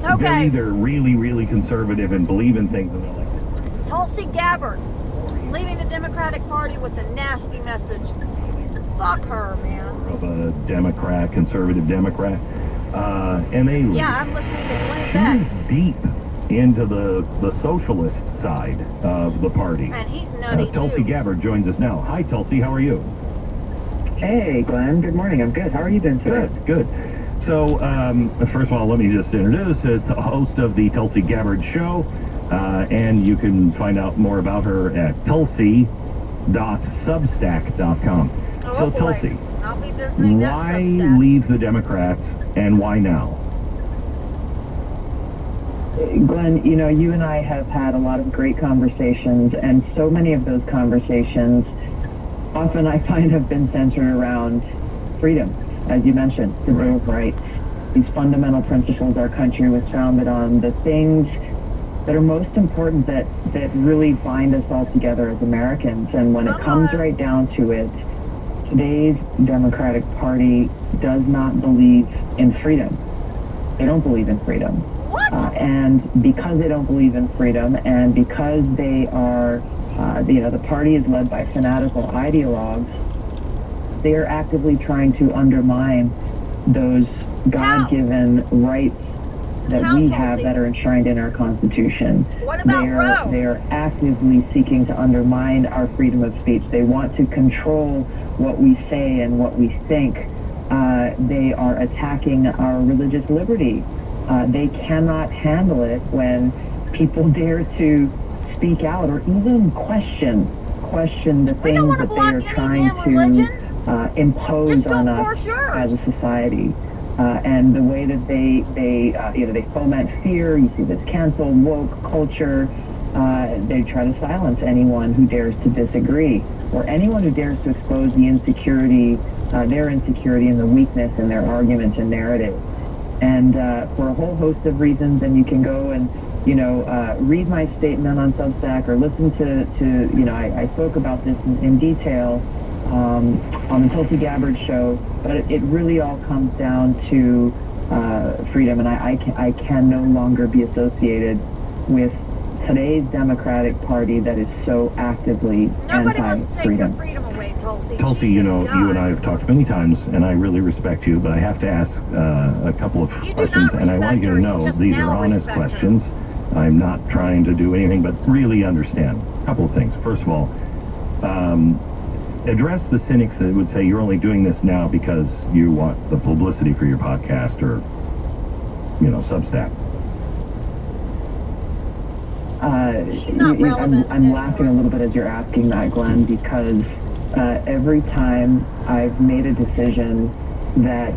Okay. They're either really, really conservative and believe in things, and they're like, Tulsi Gabbard, leaving the Democratic Party with a nasty message. Fuck her, man. of a Democrat, conservative Democrat, and they I'm listening to Glen Beck. deep into the socialist side of the party. And he's nutty Tulsi too. Gabbard joins us now. Hi, Tulsi. How are you? Hey, Glenn. Good morning. I'm good. How are you doing today? Good. So, first of all, let me just introduce. It's the host of the Tulsi Gabbard Show, and you can find out more about her at tulsi.substack.com. Oh, So, boy. Tulsi, I'll be visiting that why Substack. leave the Democrats, and why now? Glenn, you know, you and I have had a lot of great conversations, and so many of those conversations often I find have been centered around freedom, as you mentioned, the Bill of Rights. These fundamental principles our country was founded on, the things that are most important that really bind us all together as Americans. And when it comes right down to it, today's Democratic Party does not believe in freedom. They don't believe in freedom. What? And because they don't believe in freedom, and because they are, the party is led by fanatical ideologues, they are actively trying to undermine those God-given rights that we have that are enshrined in our Constitution. What about Roe? They are actively seeking to undermine our freedom of speech. They want to control what we say and what we think. They are attacking our religious liberty. They cannot handle it when people dare to speak out or even question the things that they are trying to impose on us as a society. And the way that they foment fear. You see this cancel woke culture. They try to silence anyone who dares to disagree, or anyone who dares to expose the insecurity, their insecurity and the weakness in their argument and narrative. And for a whole host of reasons, and you can go and read my statement on Substack, or listen to I spoke about this in detail on the Tulsi Gabbard Show. But it really all comes down to freedom, and I can no longer be associated with today's Democratic Party that is so actively Nobody wants to take your anti-freedom. freedom away, Tulsi. Tulsi, you and I have talked many times, and I really respect you, but I have to ask a couple of questions, and I want you to know these are honest questions. I'm not trying to do anything but really understand a couple of things. First of all, address the cynics that would say you're only doing this now because you want the publicity for your podcast or, Substack. She's not relevant. I'm laughing a little bit as you're asking that, Glenn, because every time I've made a decision that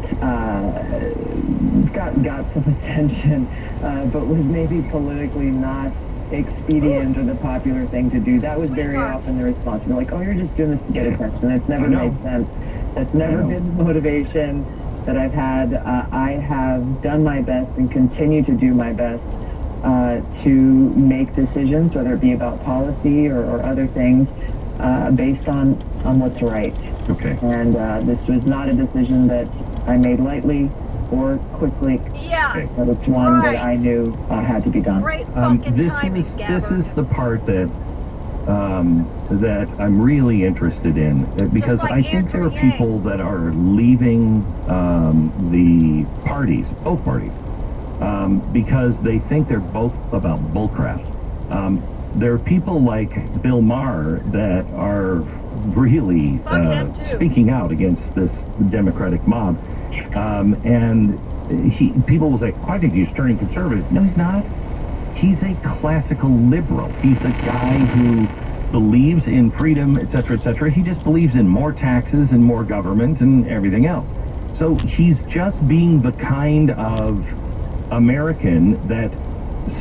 got some attention, but was maybe politically not expedient or the popular thing to do, that was very often the response. They're like, oh, you're just doing this to get attention. It's never made sense. That's never been the motivation that I've had. I have done my best and continue to do my best to make decisions, whether it be about policy or other things, based on what's right. Okay. And this was not a decision that I made lightly or quickly. Yeah. But it's one that I knew had to be done. Great fucking timing, Gabbard. This is the part that I'm really interested in, because I think there are people that are leaving the parties, both parties, because they think they're both about bullcrap. There are people like Bill Maher that are really speaking out against this Democratic mob, and people will say, "I think he's turning conservative." No, he's not. He's a classical liberal. He's a guy who believes in freedom, etc., etc. He just believes in more taxes and more government and everything else. So he's just being the kind of American that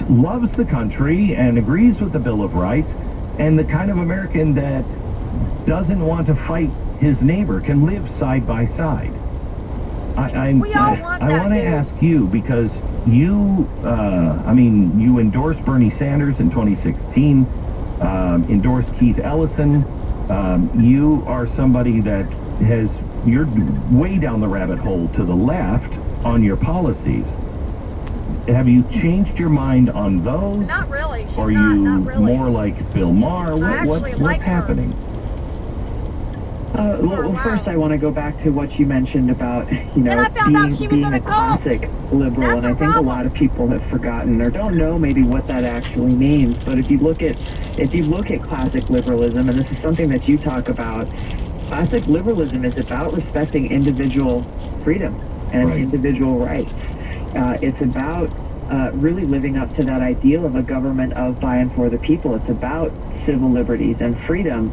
loves the country and agrees with the Bill of Rights, and the kind of American that doesn't want to fight his neighbor, can live side by side. I want to ask you, because you endorsed Bernie Sanders in 2016, endorsed Keith Ellison. You are somebody that you're way down the rabbit hole to the left on your policies. have you changed your mind on those? Not really. She's Or are not, you not really. more like Bill Maher? actually like What's her. happening? Well, first I want to go back to what you mentioned about, Then I found out she was being in a a cult. classic liberal, That's and I a think a problem. lot of people have forgotten or don't know maybe what that actually means. But if you look at classic liberalism, and this is something that you talk about, classic liberalism is about respecting individual freedom and Right. individual rights. It's about really living up to that ideal of a government of, by, and for the people. It's about civil liberties and freedom.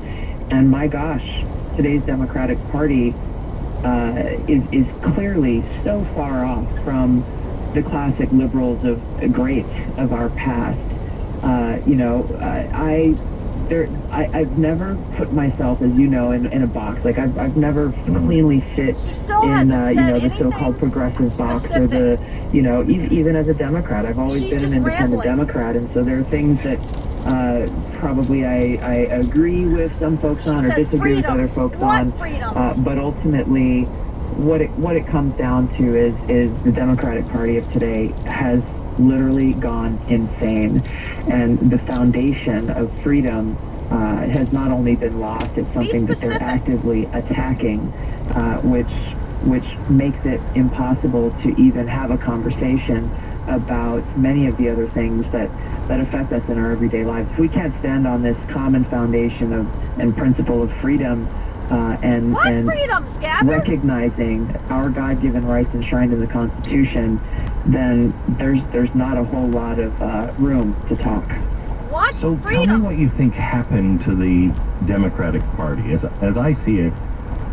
And my gosh, today's Democratic Party is clearly so far off from the classic liberals of greats of our past. I've never put myself, as you know, in a box. Like I've never cleanly fit She still in hasn't said the anything so-called progressive box, or specific. even as a Democrat. I've always She's been an just independent rambling. Democrat, and so there are things that probably I agree with some folks She on, or says disagree with other freedoms. folks What on. freedoms? But ultimately, what it comes down to is the Democratic Party of today has literally gone insane, and the foundation of freedom has not only been lost, it's something that they're specific. actively attacking, which makes it impossible to even have a conversation about many of the other things that affect us in our everyday lives. If we can't stand on this common foundation and principle of freedom, and What freedoms, Gabbard? recognizing our God-given rights enshrined in the Constitution, then there's not a whole lot of room to talk. What So freedoms? tell me what you think happened to the Democratic Party. As I see it,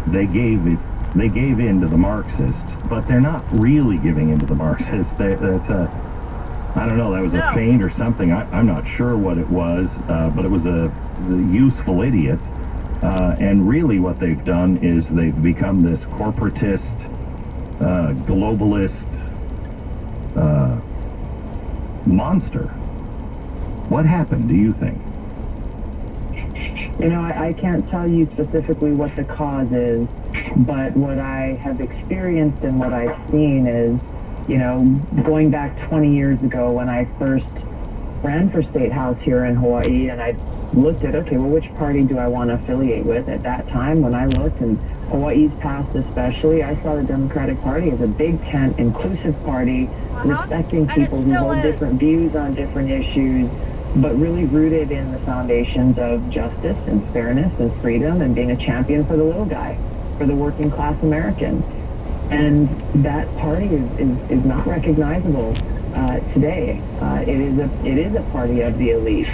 they gave in to the Marxists, but they're not really giving in to the Marxists. I don't know, that was No. a feint or something. I'm not sure what it was, but it was the useful idiots. And really what they've done is they've become this corporatist, globalist monster. What happened, do you think? I can't tell you specifically what the cause is, but what I have experienced and what I've seen is, going back 20 years ago when I first ran for state house here in Hawaii, and I looked at, okay, well, which party do I want to affiliate with? At that time, when I looked, and Hawaii's past especially, I saw the Democratic Party as a big tent, inclusive party, respecting And it people who still hold is. different views on different issues, but really rooted in the foundations of justice and fairness and freedom, and being a champion for the little guy, for the working class American. And that party is not recognizable today. It is a party of the elite,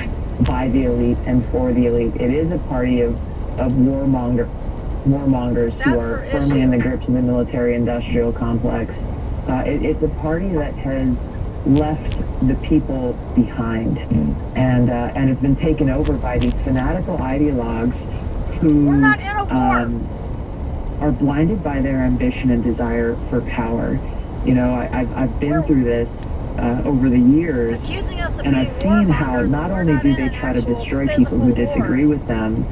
by the elite, and for the elite. It is a party of warmongers who That's are her firmly issue. in the grips of the military-industrial complex. It's a party that has left the people behind, and it's been taken over by these fanatical ideologues who We're not in a war. are blinded by their ambition and desire for power. I've been through this over the years, Accusing us of and being I've seen how warmongers, not and we're only not do in they an try to actual destroy people who physical war. disagree with them,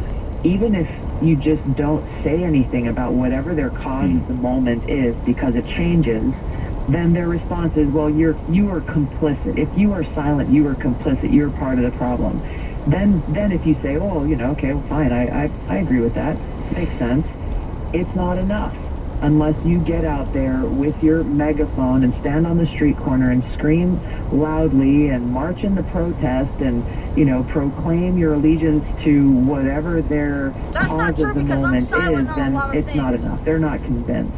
even if you just don't say anything about whatever their cause at the moment is, because it changes, then their response is, well, you are complicit. If you are silent, you are complicit. You're part of the problem. Then if you say, oh, okay, well, fine, I agree with that. Makes sense. It's not enough unless you get out there with your megaphone and stand on the street corner and scream loudly and march in the protest and, proclaim your allegiance to whatever their That's not cause true, of the because I'm moment silent is, on a then lot of it's not things. enough. They're not convinced.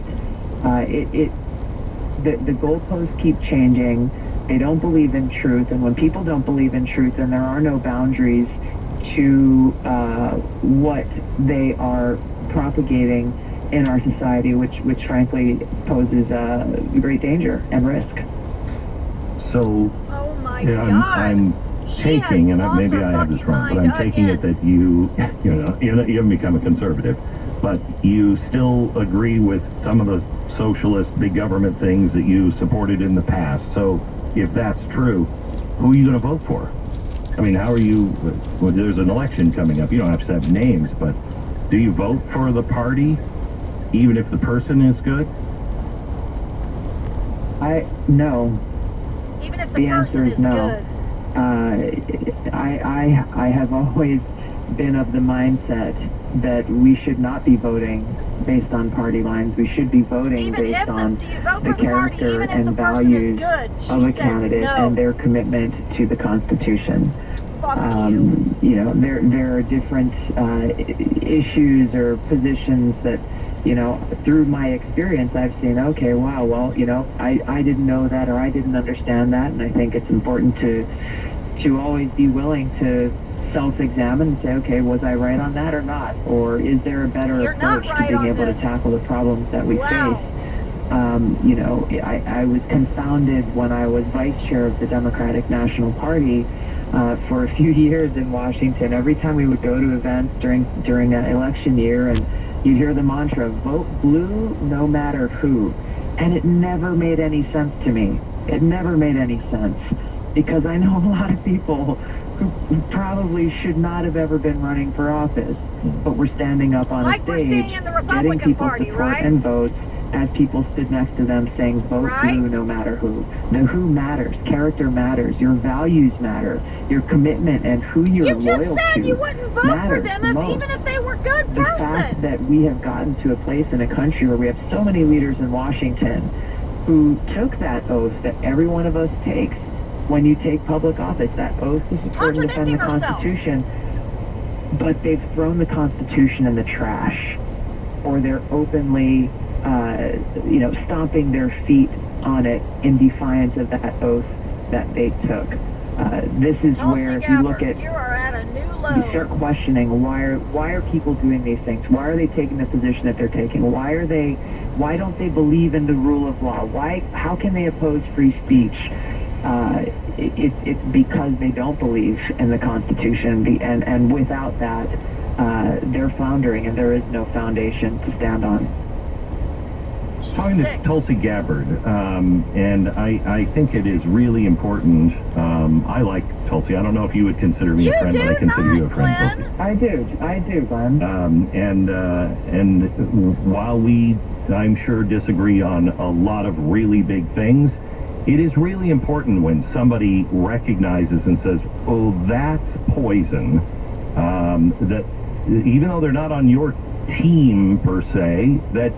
The goalposts keep changing. They don't believe in truth, and when people don't believe in truth, then there are no boundaries to what they are propagating in our society, which frankly poses great danger and risk. So, Oh my yeah, God. I'm She taking, has and lost maybe her I have this fucking wrong, but mind I'm taking it again. that you haven't become a conservative, but you still agree with some of the socialist big government things that you supported in the past. So, if that's true, who are you going to vote for? I mean, how are you? Well, there's an election coming up. You don't have to have names, but do you vote for the party, even if the person is good? No. Even if The the answer person is is no. good. I have always been of the mindset that we should not be voting based on party lines. We should be voting Even based if on do you vote the for the party character even if and the person is values good? She of a said candidate no. and their commitment to the Constitution. Fuck you. You know, there are different issues or positions that, you know, through my experience, I've seen, okay, wow, well, you know, I didn't know that, or I didn't understand that, and I think it's important to always be willing to self-examine and say, okay, was I right on that or not? Or is there a better You're not approach right to being on able this. to tackle the problems that we Wow. face? You know, I was confounded when I was vice chair of the Democratic National Party for a few years in Washington. Every time we would go to events during an election year, and you'd hear the mantra, vote blue no matter who. And it never made any sense to me. It never made any sense. Because I know a lot of people who probably should not have ever been running for office, but were standing up on Like a we're stage, seeing in the getting Republican people's Party, support right? and votes as people stood next to them saying, vote Right? blue no matter who. Now, who matters? Character matters. Your values matter. Your commitment and who you're You loyal just said to you wouldn't vote for matters them most. even if they were a good The fact person. that we have gotten to a place in a country where we have so many leaders in Washington who took that oath that every one of us takes when you take public office, that oath to support and defend the Contradicting herself. Constitution, but they've thrown the Constitution in the trash, or they're openly, you know, stomping their feet on it in defiance of that oath that they took. This is Tulsi where, if you look Gabbard, at, you are at a new you start low. questioning why are people doing these things? Why are they taking the position that they're taking? Why don't they believe in the rule of law? How can they oppose free speech? It's because they don't believe in the Constitution, and without that, they're floundering, and there is no foundation to stand on. She's Talking sick. to Tulsi Gabbard, and I think it is really important. I like Tulsi. I don't know if you would consider me You a friend, but I do consider you a not, friend, Glenn. Tulsi. I do, Glenn. And while we, I'm sure, disagree on a lot of really big things, it is really important when somebody recognizes and says, oh, that's poison, that even though they're not on your team per se, that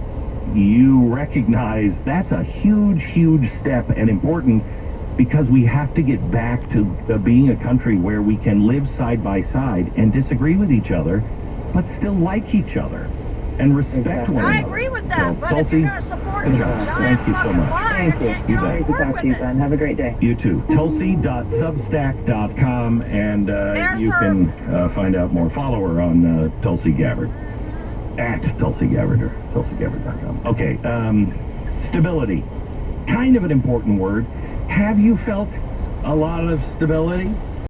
you recognize that's a huge, huge step and important, because we have to get back to being a country where we can live side by side and disagree with each other, but still like each other and respect one I another. agree with that, So, but if Tulsi, you're going to support some thank giant you so fucking much. liar, Thank you you. can't get on Nice to board talk with to you, it. Glenn. Have a great day. You too. Tulsi.substack.com, and There's you her. can find out more. Follow her on Tulsi Gabbard. At Tulsi Gabbard, or TulsiGabbard.com. Okay, stability. Kind of an important word. Have you felt a lot of stability?